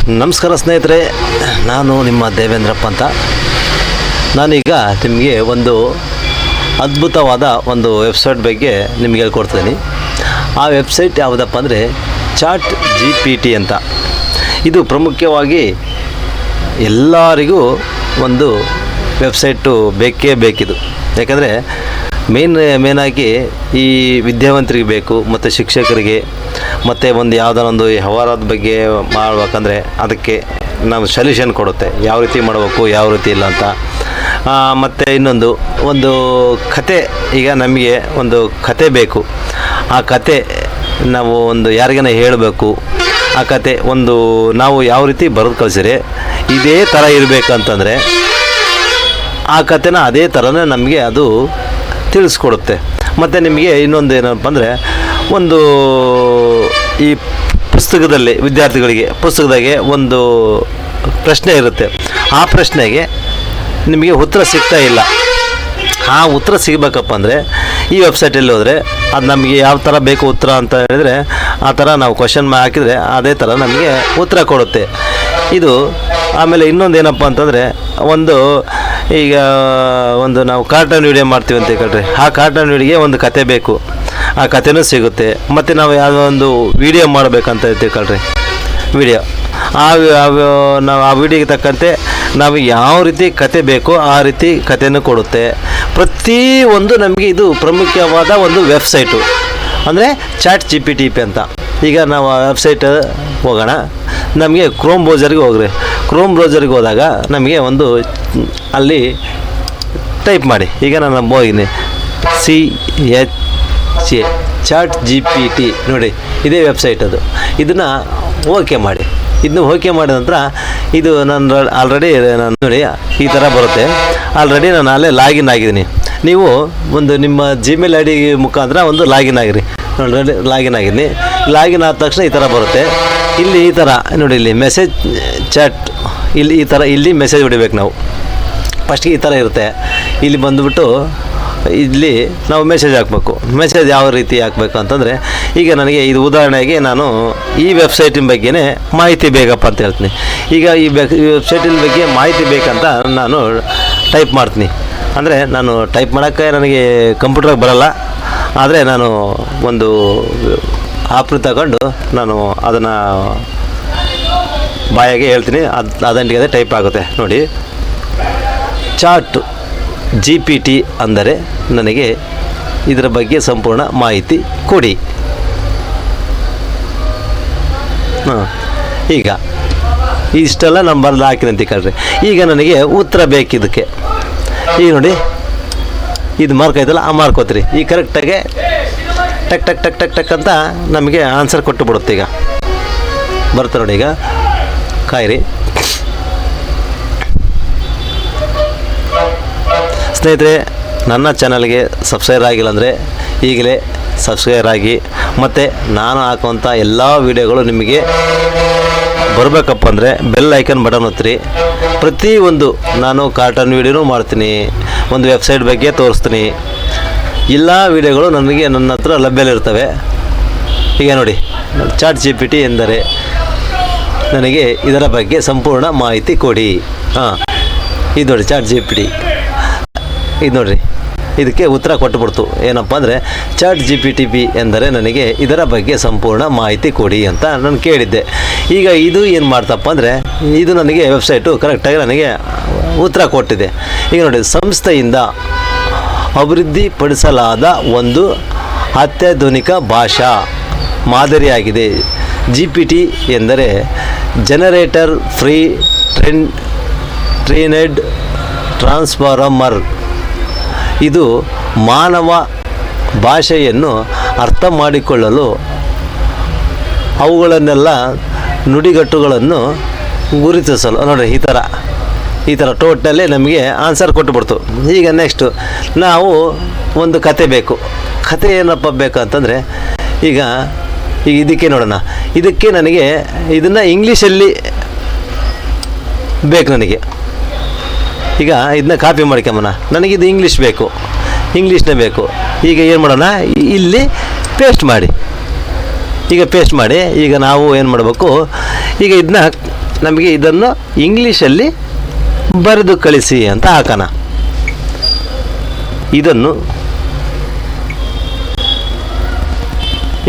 ನಮಸ್ಕಾರ ಸ್ನೇಹಿತರೆ, ನಾನು ನಿಮ್ಮ ದೇವೇಂದ್ರಪ್ಪ ಅಂತ. ನಾನೀಗ ನಿಮಗೆ ಒಂದು ಅದ್ಭುತವಾದ ಒಂದು ವೆಬ್ಸೈಟ್ ಬಗ್ಗೆ ನಿಮಗೆ ಹೇಳ್ಕೊಡ್ತೀನಿ. ಆ ವೆಬ್ಸೈಟ್ ಯಾವುದಪ್ಪ ಅಂದರೆ ಚಾಟ್ GPT ಅಂತ. ಇದು ಪ್ರಮುಖವಾಗಿ ಎಲ್ಲರಿಗೂ ಒಂದು ವೆಬ್ಸೈಟು ಬೇಕೇ ಬೇಕಿದು. ಯಾಕಂದರೆ ಮೇನಾಗಿ ಈ ವಿದ್ಯಾವಂತರಿಗೆ ಬೇಕು, ಮತ್ತು ಶಿಕ್ಷಕರಿಗೆ, ಮತ್ತು ಒಂದು ಯಾವುದೋ ವ್ಯವಹಾರದ ಬಗ್ಗೆ ಮಾಡ್ಬೇಕಂದ್ರೆ ಅದಕ್ಕೆ ನಾವು ಸೊಲ್ಯೂಷನ್ ಕೊಡುತ್ತೆ, ಯಾವ ರೀತಿ ಮಾಡಬೇಕು ಯಾವ ರೀತಿ ಇಲ್ಲ ಅಂತ. ಮತ್ತು ಒಂದು ಕತೆ, ಈಗ ನಮಗೆ ಒಂದು ಕತೆ ಬೇಕು, ಆ ಕತೆ ನಾವು ಒಂದು ಯಾರಿಗಾನ ಹೇಳಬೇಕು, ಆ ಕತೆ ನಾವು ಯಾವ ರೀತಿ ಬರೆದು ಕಳಿಸಿದ್ರೆ ಇದೇ ಥರ ಇರಬೇಕಂತಂದರೆ ಆ ಕತೆನ ಅದೇ ಥರನೇ ನಮಗೆ ಅದು ತಿಳಿಸ್ಕೊಡುತ್ತೆ. ಮತ್ತು ನಿಮಗೆ ಇನ್ನೊಂದು ಏನಪ್ಪ ಅಂದರೆ, ಈ ಪುಸ್ತಕದಲ್ಲಿ ವಿದ್ಯಾರ್ಥಿಗಳಿಗೆ ಪುಸ್ತಕದಾಗೆ ಒಂದು ಪ್ರಶ್ನೆ ಇರುತ್ತೆ. ಆ ಪ್ರಶ್ನೆಗೆ ನಿಮಗೆ ಉತ್ತರ ಸಿಗ್ತಾ ಇಲ್ಲ. ಆ ಉತ್ತರ ಸಿಗಬೇಕಪ್ಪ ಅಂದರೆ ಈ ವೆಬ್ಸೈಟಲ್ಲಿ ಹೋದರೆ ಅದು ನಮಗೆ ಯಾವ ಥರ ಬೇಕು ಉತ್ತರ ಅಂತ ಹೇಳಿದರೆ ಆ ಥರ ನಾವು ಕ್ವಶನ್ ಹಾಕಿದರೆ ಅದೇ ಥರ ನಮಗೆ ಉತ್ತರ ಕೊಡುತ್ತೆ ಇದು. ಆಮೇಲೆ ಇನ್ನೊಂದು ಏನಪ್ಪ ಅಂತಂದರೆ, ಈಗ ನಾವು ಕಾರ್ಟೂನ್ ವಿಡಿಯೋ ಮಾಡ್ತೀವಿ ಅಂತ ಹೇಳ್ರಿ, ಆ ಕಾರ್ಟೂನ್ ವಿಡಿಯೋಗೆ ಒಂದು ಕತೆ ಬೇಕು, ಆ ಕತೆನೂ ಸಿಗುತ್ತೆ. ಮತ್ತು ನಾವು ಯಾವುದೋ ಒಂದು ವಿಡಿಯೋ ಮಾಡಬೇಕಂತ ತಿಳ್ಕೊಳ್ರಿ, ವಿಡಿಯೋ ನಾವು ಆ ವಿಡಿಯೋಗೆ ತಕ್ಕಂತೆ ನಾವು ಯಾವ ರೀತಿ ಕತೆ ಬೇಕೋ ಆ ರೀತಿ ಕತೆನೂ ಕೊಡುತ್ತೆ. ಪ್ರತಿಯೊಂದು ನಮಗೆ ಇದು ಪ್ರಮುಖವಾದ ಒಂದು ವೆಬ್ಸೈಟು ಅಂದರೆ ಚಾಟ್ GPT ಅಂತ. ಈಗ ನಾವು ಆ ವೆಬ್ಸೈಟ್ ಹೋಗೋಣ, ನಮಗೆ ಕ್ರೋಮ್ ಬ್ರೌಸರ್ಗೆ ಹೋಗ್ರಿ. ಕ್ರೋಮ್ ಬ್ರೌಸರ್ಗೆ ಹೋದಾಗ ನಮಗೆ ಅಲ್ಲಿ ಟೈಪ್ ಮಾಡಿ. ಈಗ ನಾನು ಹೋಗಿನಿ CHA ಚಾಟ್ GPT ನೋಡಿ, ಇದೇ ವೆಬ್ಸೈಟ್ ಅದು. ಇದನ್ನು ಓಕೆ ಮಾಡಿ. ಇದನ್ನು ಓಕೆ ಮಾಡಿದ ನಂತರ ಇದು ನಾನು ಆಲ್ರೆಡಿ ನೋಡಿ ಈ ಥರ ಬರುತ್ತೆ. ಆಲ್ರೆಡಿ ನಾನು ಅಲ್ಲೇ ಲಾಗಿನ್ ಆಗಿದ್ದೀನಿ. ನೀವು ನಿಮ್ಮ Gmail ID ಮುಖಾಂತರ ಲಾಗಿನ್ ಆಗಿರಿ. ನೋಡಿ ಲಾಗಿನ್ ಆಗಿದ್ದೀನಿ. ಲಾಗಿನ್ ಆದ ತಕ್ಷಣ ಈ ಥರ ಬರುತ್ತೆ. ಇಲ್ಲಿ ಈ ಥರ ನೋಡಿ, ಇಲ್ಲಿ ಮೆಸೇಜ್ ಚಾಟ್, ಇಲ್ಲಿ ಮೆಸೇಜ್ ಹೊಡಿಬೇಕು ನಾವು. ಫಸ್ಟ್ಗೆ ಈ ಥರ ಇರುತ್ತೆ. ಇಲ್ಲಿ ಬಂದುಬಿಟ್ಟು ಇಲ್ಲಿ ನಾವು ಮೆಸೇಜ್ ಹಾಕಬೇಕು. ಮೆಸೇಜ್ ಯಾವ ರೀತಿ ಹಾಕಬೇಕು ಅಂತಂದರೆ, ಈಗ ನನಗೆ ಇದು ಉದಾಹರಣೆಗೆ ನಾನು ಈ ವೆಬ್ಸೈಟಿನ ಬಗ್ಗೆನೇ ಮಾಹಿತಿ ಬೇಕಪ್ಪ ಅಂತ ಹೇಳ್ತೀನಿ. ಈಗ ಈ ವೆಬ್ಸೈಟಿನ ಬಗ್ಗೆ ಮಾಹಿತಿ ಬೇಕಂತ ನಾನು ಟೈಪ್ ಮಾಡ್ತೀನಿ. ಅಂದರೆ ನಾನು ಟೈಪ್ ಮಾಡೋಕ್ಕೆ ನನಗೆ ಕಂಪ್ಯೂಟ್ರಿಗೆ ಬರೋಲ್ಲ, ಆದರೆ ನಾನು ಒಂದು ಆಪ್ನ ತಗೊಂಡು ನಾನು ಅದನ್ನು ಬಾಯಾಗೆ ಹೇಳ್ತೀನಿ, ಅದಂಟಿಗೆ ಅದೇ ಟೈಪ್ ಆಗುತ್ತೆ. ನೋಡಿ, ಚಾಟ್ GPT ಅಂದರೆ ನನಗೆ ಇದರ ಬಗ್ಗೆ ಸಂಪೂರ್ಣ ಮಾಹಿತಿ ಕೊಡಿ. ಈಗ ಇಷ್ಟೆಲ್ಲ ನಂಬರ್ ಹಾಕಿನಂತ ಕಳ್ರಿ. ಈಗ ನನಗೆ ಉತ್ತರ ಬೇಕಿದ್ದಕ್ಕೆ ಈಗ ನೋಡಿ, ಇದು ಮಾರ್ಕ್ ಐತಲ್ಲ, ಆ ಮಾರ್ಕ್ ಹೋತ್ರಿ. ಈಗ ಕರೆಕ್ಟಾಗೆ ಟಕ್ ಟಕ್ ಟಕ್ ಟಕ್ ಟಕ್ ಅಂತ ನಮಗೆ ಆನ್ಸರ್ ಕೊಟ್ಟು ಬಿಡುತ್ತೆ. ಈಗ ಬರುತ್ತೆ ನೋಡಿ. ಈಗ ಕಾಯಿರಿ ಸ್ನೇಹಿತರೆ, ನನ್ನ ಚಾನಲ್ಗೆ ಸಬ್ಸ್ಕ್ರೈಬ್ ಆಗಿಲ್ಲ ಅಂದರೆ ಈಗಲೇ ಸಬ್ಸ್ಕ್ರೈಬ್ ಆಗಿ, ಮತ್ತು ನಾನು ಹಾಕುವಂಥ ಎಲ್ಲ ವೀಡಿಯೋಗಳು ನಿಮಗೆ ಬರಬೇಕಪ್ಪ ಅಂದರೆ ಬೆಲ್ ಐಕನ್ ಬಟನ್ ಒತ್ತಿರಿ. ಪ್ರತಿಯೊಂದು ನಾನು ಕಾರ್ಟೂನ್ ವೀಡಿಯೋನೂ ಮಾಡ್ತೀನಿ, ಒಂದು ವೆಬ್ಸೈಟ್ ಬಗ್ಗೆ ತೋರಿಸ್ತೀನಿ. ಎಲ್ಲ ವೀಡಿಯೋಗಳು ನನಗೆ ನನ್ನ ಹತ್ರ ಲಭ್ಯವಿರ್ತವೆ. ಈಗ ನೋಡಿ, ಚಾಟ್ GPT ಎಂದರೆ ನನಗೆ ಇದರ ಬಗ್ಗೆ ಸಂಪೂರ್ಣ ಮಾಹಿತಿ ಕೊಡಿ. ಇದು ನೋಡಿ ಚಾಟ್ GPT, ಇದು ನೋಡಿರಿ, ಇದಕ್ಕೆ ಉತ್ತರ ಕೊಟ್ಟುಬಿಡ್ತು. ಏನಪ್ಪ ಅಂದರೆ ಚಾಟ್ GPT ಎಂದರೆ ನನಗೆ ಇದರ ಬಗ್ಗೆ ಸಂಪೂರ್ಣ ಮಾಹಿತಿ ಕೊಡಿ ಅಂತ ನಾನು ಕೇಳಿದ್ದೆ. ಈಗ ಇದು ಏನು ಮಾಡ್ತಪ್ಪ ಅಂದರೆ, ಇದು ನನಗೆ ವೆಬ್ಸೈಟು ಕರೆಕ್ಟಾಗಿ ನನಗೆ ಉತ್ತರ ಕೊಟ್ಟಿದೆ. ಈಗ ನೋಡಿ, ಸಂಸ್ಥೆಯಿಂದ ಅಭಿವೃದ್ಧಿಪಡಿಸಲಾದ ಒಂದು ಅತ್ಯಾಧುನಿಕ ಭಾಷಾ ಮಾದರಿಯಾಗಿದೆ. GPT ಎಂದರೆ ಜನರೇಟರ್ ಫ್ರೀ ಟ್ರೈನ್ಡ್ ಟ್ರಾನ್ಸ್ಫಾರ್ಮರ್. ಇದು ಮಾನವ ಭಾಷೆಯನ್ನು ಅರ್ಥ ಮಾಡಿಕೊಳ್ಳಲು ಅವುಗಳನ್ನೆಲ್ಲ ನುಡಿಗಟ್ಟುಗಳನ್ನು ಗುರುತಿಸಲು. ನೋಡಿ, ಈ ಥರ ಟೋಟಲಿ ನಮಗೆ ಆನ್ಸರ್ ಕೊಟ್ಟುಬಿಡ್ತು. ಈಗ ನೆಕ್ಸ್ಟು ನಾವು ಒಂದು ಕತೆ ಬೇಕು. ಕತೆ ಏನಪ್ಪ ಬೇಕಂತಂದರೆ, ಈಗ ಇದಕ್ಕೆ ನೋಡೋಣ. ಇದಕ್ಕೆ ನನಗೆ ಇದನ್ನು ಇಂಗ್ಲೀಷಲ್ಲಿ ಬೇಕು. ನನಗೆ ಈಗ ಇದನ್ನ ಕಾಪಿ ಮಾಡ್ಕೊಂಬನ, ನನಗಿದು ಇಂಗ್ಲೀಷ್ ಬೇಕು, ಇಂಗ್ಲೀಷ್ನೇ ಬೇಕು. ಈಗ ಏನು ಮಾಡೋಣ, ಇಲ್ಲಿ ಪೇಸ್ಟ್ ಮಾಡಿ. ಈಗ ಪೇಸ್ಟ್ ಮಾಡಿ ಈಗ ನಾವು ಏನು ಮಾಡಬೇಕು, ಈಗ ಇದನ್ನ ನಮಗೆ ಇದನ್ನು ಇಂಗ್ಲೀಷಲ್ಲಿ ಬರೆದು ಕಳಿಸಿ ಅಂತ ಹಾಕೋಣ. ಇದನ್ನು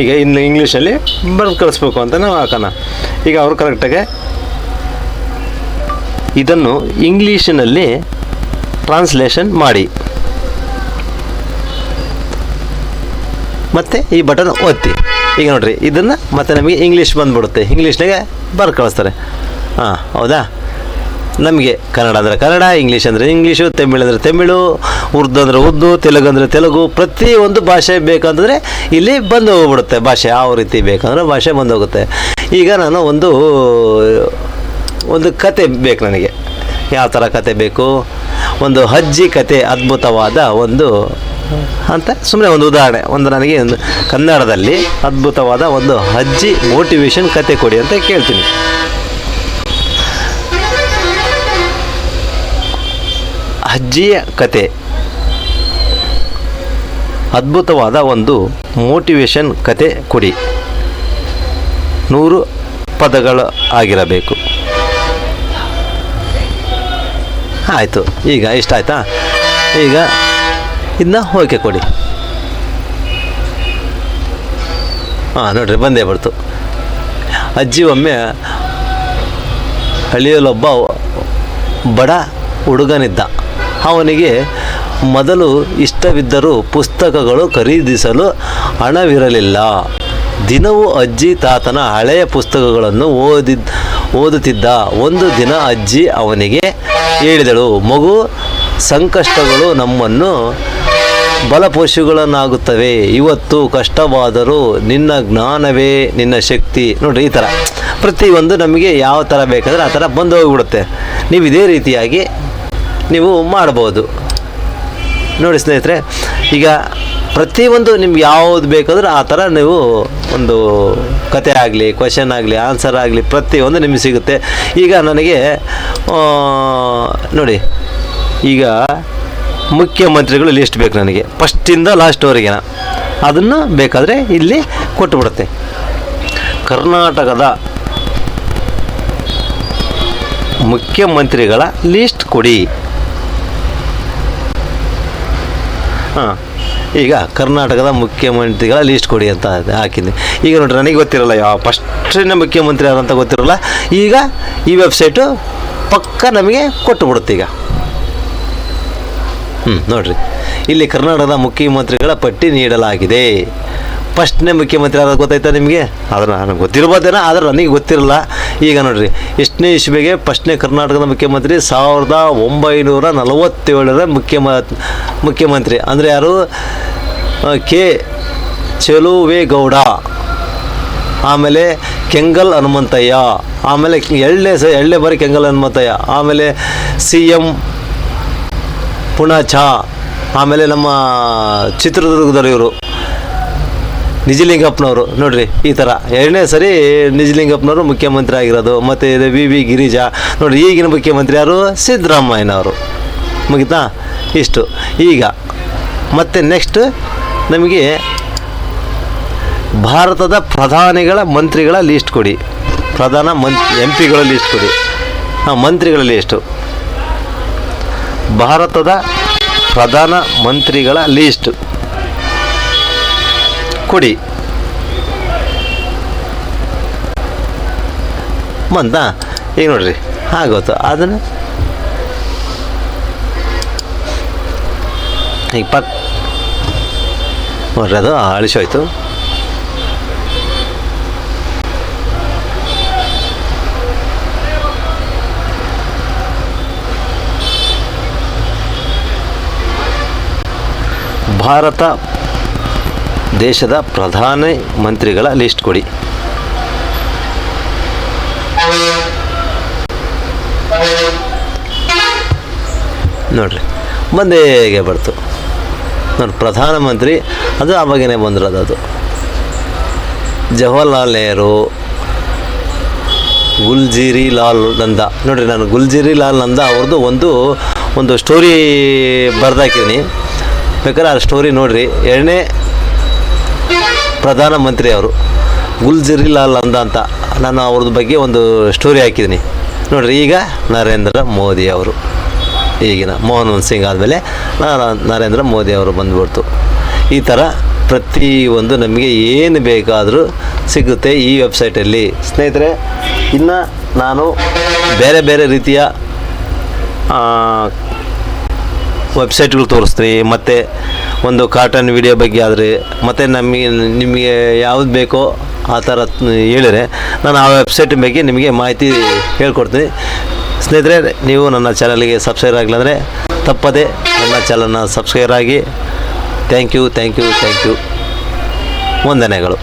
ಈಗ ಇನ್ನು ಇಂಗ್ಲೀಷಲ್ಲಿ ಬರೆದು ಕಳಿಸ್ಬೇಕು ಅಂತ ನಾವು ಹಾಕೋಣ. ಈಗ ಅವರು ಕರೆಕ್ಟಾಗಿ ಇದನ್ನು ಇಂಗ್ಲೀಷಿನಲ್ಲಿ ಟ್ರಾನ್ಸ್ಲೇಷನ್ ಮಾಡಿ ಮತ್ತು ಈ ಬಟನ್ ಒತ್ತಿ. ಈಗ ನೋಡಿರಿ ಇದನ್ನು ಮತ್ತೆ ನಮಗೆ ಇಂಗ್ಲೀಷ್ ಬಂದುಬಿಡುತ್ತೆ, ಇಂಗ್ಲೀಷ್ನಾಗೆ ಬರೆದು ಕಳಿಸ್ತಾರೆ. ಹಾಂ, ಹೌದಾ? ನಮಗೆ ಕನ್ನಡ ಅಂದರೆ ಕನ್ನಡ, ಇಂಗ್ಲೀಷ್ ಅಂದರೆ ಇಂಗ್ಲೀಷು, ತಮಿಳು ಅಂದರೆ ತಮಿಳು, ಉರ್ದು ಅಂದರೆ ಉರ್ದು, ತೆಲುಗು ಅಂದರೆ ತೆಲುಗು, ಪ್ರತಿಯೊಂದು ಭಾಷೆ ಬೇಕಂದರೆ ಇಲ್ಲಿ ಬಂದು ಹೋಗ್ಬಿಡುತ್ತೆ. ಭಾಷೆ ಯಾವ ರೀತಿ ಬೇಕಂದ್ರೆ ಭಾಷೆ ಬಂದು ಹೋಗುತ್ತೆ. ಈಗ ನಾನು ಒಂದು ಕತೆ ಬೇಕು ನನಗೆ. ಯಾವ ಥರ ಕತೆ ಬೇಕು? ಒಂದು ಅಜ್ಜಿ ಕತೆ, ಅದ್ಭುತವಾದ ಒಂದು ಅಂತ ಸುಮ್ಮನೆ ಒಂದು ಉದಾಹರಣೆ, ನನಗೆ ಒಂದು ಕನ್ನಡದಲ್ಲಿ ಅದ್ಭುತವಾದ ಒಂದು ಅಜ್ಜಿ ಮೋಟಿವೇಶನ್ ಕತೆ ಕೊಡಿ ಅಂತ ಕೇಳ್ತೀನಿ. ಅಜ್ಜಿಯ ಕತೆ, ಅದ್ಭುತವಾದ ಒಂದು ಮೋಟಿವೇಶನ್ ಕತೆ ಕೊಡಿ, 100 ಪದಗಳು ಆಗಿರಬೇಕು. ಆಯಿತು, ಈಗ ಇಷ್ಟ ಆಯ್ತಾ? ಈಗ ಇದನ್ನ ಓಕೆ ಕೊಡಿ. ಹಾಂ, ನೋಡಿರಿ ಬಂದೇ ಬಿಡ್ತು. ಅಜ್ಜಿ ಒಮ್ಮೆ ಹಳ್ಳಿಯಲ್ಲೊಬ್ಬ ಬಡ ಹುಡುಗನಿದ್ದ. ಅವನಿಗೆ ಮೊದಲು ಇಷ್ಟವಿದ್ದರೂ ಪುಸ್ತಕಗಳು ಖರೀದಿಸಲು ಹಣವಿರಲಿಲ್ಲ. ದಿನವೂ ಅಜ್ಜಿ ತಾತನ ಹಳೆಯ ಪುಸ್ತಕಗಳನ್ನು ಓದುತ್ತಿದ್ದ. ಒಂದು ದಿನ ಅಜ್ಜಿ ಅವನಿಗೆ ಹೇಳಿದಳು, ಮಗು, ಸಂಕಷ್ಟಗಳು ನಮ್ಮನ್ನು ಬಲಪೋಷಿಗಳನ್ನಾಗುತ್ತವೆ. ಇವತ್ತು ಕಷ್ಟವಾದರೂ ನಿನ್ನ ಜ್ಞಾನವೇ ನಿನ್ನ ಶಕ್ತಿ. ನೋಡಿರಿ, ಈ ಥರ ಪ್ರತಿಯೊಂದು ನಮಗೆ ಯಾವ ಥರ ಬೇಕಾದರೆ ಆ ಥರ ಬಂದು ಹೋಗಿಬಿಡುತ್ತೆ. ನೀವು ಇದೇ ರೀತಿಯಾಗಿ ನೀವು ಮಾಡ್ಬೋದು. ನೋಡಿ ಸ್ನೇಹಿತರೆ, ಈಗ ಪ್ರತಿಯೊಂದು ನಿಮ್ಗೆ ಯಾವುದು ಬೇಕಾದರೂ ಆ ಥರ ನೀವು ಒಂದು ಕತೆ ಆಗಲಿ, ಕ್ವೆಶನ್ ಆಗಲಿ, ಆನ್ಸರ್ ಆಗಲಿ, ಪ್ರತಿಯೊಂದು ನಿಮಗೆ ಸಿಗುತ್ತೆ. ಈಗ ನನಗೆ ನೋಡಿ, ಈಗ ಮುಖ್ಯಮಂತ್ರಿಗಳು ಲಿಸ್ಟ್ ಬೇಕು ನನಗೆ, ಫಸ್ಟಿಂದ ಲಾಸ್ಟ್ವರೆಗೆ. ಅದನ್ನು ಬೇಕಾದರೆ ಇಲ್ಲಿ ಕೊಟ್ಟುಬಿಡುತ್ತೆ. ಕರ್ನಾಟಕದ ಮುಖ್ಯಮಂತ್ರಿಗಳ ಲಿಸ್ಟ್ ಕೊಡಿ. ಹಾಂ, ಈಗ ಕರ್ನಾಟಕದ ಮುಖ್ಯಮಂತ್ರಿಗಳ ಲಿಸ್ಟ್ ಕೊಡಿ ಅಂತ ಹಾಕಿದ್ದೀನಿ. ಈಗ ನೋಡ್ರಿ, ನನಗೆ ಗೊತ್ತಿರಲ್ಲ ಯಾವ ಫಸ್ಟಿನ ಮುಖ್ಯಮಂತ್ರಿ ಯಾರಂತ ಗೊತ್ತಿರಲ್ಲ. ಈಗ ಈ ವೆಬ್ಸೈಟು ಪಕ್ಕ ನಮಗೆ ಕೊಟ್ಟುಬಿಡುತ್ತೆ. ಈಗ ನೋಡಿರಿ, ಇಲ್ಲಿ ಕರ್ನಾಟಕದ ಮುಖ್ಯಮಂತ್ರಿಗಳ ಪಟ್ಟಿ ನೀಡಲಾಗಿದೆ. ಫಸ್ಟ್ನೇ ಮುಖ್ಯಮಂತ್ರಿ ಯಾರು ಗೊತ್ತಾಯ್ತಾ ನಿಮಗೆ? ಅದನ್ನು ನನಗೆ ಗೊತ್ತಿರ್ಬೋದೇನೋ, ಆದರೆ ನನಗೆ ಗೊತ್ತಿರಲ್ಲ. ಈಗ ನೋಡಿರಿ, ಎಷ್ಟನೇ ಇಸ್ವಿಗೆ ಫಸ್ಟ್ನೇ ಕರ್ನಾಟಕದ ಮುಖ್ಯಮಂತ್ರಿ 1947ರ ಮುಖ್ಯಮಂತ್ರಿ ಅಂದರೆ ಯಾರು? ಕೆ ಚೆಲುವೇಗೌಡ, ಆಮೇಲೆ ಕೆಂಗಲ್ ಹನುಮಂತಯ್ಯ, ಆಮೇಲೆ ಎರಡನೇ ಬಾರಿ ಕೆಂಗಲ್ ಹನುಮಂತಯ್ಯ, ಆಮೇಲೆ CM ಪುಣಚ, ಆಮೇಲೆ ನಮ್ಮ ಚಿತ್ರದುರ್ಗದವರು ಇವರು ನಿಜಲಿಂಗಪ್ಪನವರು. ನೋಡಿರಿ, ಈ ಥರ ಎರಡನೇ ಸರಿ ನಿಜಲಿಂಗಪ್ಪನವರು ಮುಖ್ಯಮಂತ್ರಿ ಆಗಿರೋದು. ಮತ್ತು VV ಗಿರಿಜಾ. ನೋಡಿರಿ, ಈಗಿನ ಮುಖ್ಯಮಂತ್ರಿ ಯಾರು? ಸಿದ್ದರಾಮಯ್ಯನವರು. ಮುಗಿತಾ? ಇಷ್ಟು. ಈಗ ಮತ್ತು ನೆಕ್ಸ್ಟ್ ನಮಗೆ ಭಾರತದ ಪ್ರಧಾನಿಗಳ ಮಂತ್ರಿಗಳ ಲಿಸ್ಟ್ ಕೊಡಿ. MP ಗಳ ಲಿಸ್ಟ್ ಕೊಡಿ. ಮಂತ್ರಿಗಳ ಲಿಸ್ಟು, ಭಾರತದ ಪ್ರಧಾನ ಮಂತ್ರಿಗಳ ಲಿಸ್ಟ್ ಕೊಡಿ. ಬಂತಾ? ಈಗ ನೋಡ್ರಿ, ಆಗೋತು. ಅದನ್ನು ಈಗ ನೋಡ್ರಿ, ಅದು ಅಳಿಸೋಯ್ತು. ಭಾರತ ದೇಶದ ಪ್ರಧಾನ ಮಂತ್ರಿಗಳ ಲಿಸ್ಟ್ ಕೊಡಿ. ನೋಡ್ರಿ, ಬಂದೇ ಬರ್ತು. ನೋಡಿ, ಪ್ರಧಾನಮಂತ್ರಿ ಅದು ಆವಾಗೇ ಬಂದಿರೋದು. ಅದು ಜವಾಹರ್ಲಾಲ್ ನೆಹರು, ಗುಲ್ಜಿರಿ ಲಾಲ್ ನಂದಾ. ನೋಡಿರಿ, ನಾನು ಗುಲ್ಜಿರಿ ಲಾಲ್ ನಂದಾ ಅವ್ರದ್ದು ಒಂದು ಸ್ಟೋರಿ ಬರ್ದಾಕಿದ್ದೀನಿ. ಬೇಕಾದ್ರೆ ಆ ಸ್ಟೋರಿ ನೋಡಿರಿ. ಎರಡನೇ ಪ್ರಧಾನಮಂತ್ರಿ ಅವರು ಗುಲ್ಜಿರಿ ಲಾಲ್ ನಂದಾ ಅಂತ. ನಾನು ಅವ್ರದ್ದು ಬಗ್ಗೆ ಒಂದು ಸ್ಟೋರಿ ಹಾಕಿದ್ದೀನಿ ನೋಡಿರಿ. ಈಗ ನರೇಂದ್ರ ಮೋದಿ ಅವರು, ಈಗಿನ ಮನಮೋಹನ್ ಸಿಂಗ್ ಆದಮೇಲೆ ನರೇಂದ್ರ ಮೋದಿ ಅವರು ಬಂದುಬಿಡ್ತು. ಈ ಥರ ಪ್ರತಿಯೊಂದು ನಮಗೆ ಏನು ಬೇಕಾದರೂ ಸಿಗುತ್ತೆ ಈ ವೆಬ್ಸೈಟಲ್ಲಿ ಸ್ನೇಹಿತರೆ. ಇನ್ನು ನಾನು ಬೇರೆ ಬೇರೆ ರೀತಿಯ ವೆಬ್ಸೈಟ್ಗಳು ತೋರಿಸ್ತೀನಿ, ಮತ್ತು ಒಂದು ಕಾರ್ಟೂನ್ ವಿಡಿಯೋ ಬಗ್ಗೆ ಆದರೆ, ಮತ್ತು ನಿಮಗೆ ಯಾವ್ದು ಬೇಕೋ ಆ ಥರ ಹೇಳಿದರೆ ನಾನು ಆ ವೆಬ್ಸೈಟ್ ಬಗ್ಗೆ ನಿಮಗೆ ಮಾಹಿತಿ ಹೇಳ್ಕೊಡ್ತೀನಿ. ಸ್ನೇಹಿತರೆ, ನೀವು ನನ್ನ ಚಾನಲ್ಗೆ ಸಬ್ಸ್ಕ್ರೈಬ್ ಆಗಿಲ್ಲ ಅಂದರೆ ತಪ್ಪದೆ ನನ್ನ ಚಾನಲ್ನ ಸಬ್ಸ್ಕ್ರೈಬ್ ಆಗಿ. Thank you. ವಂದನೆಗಳು.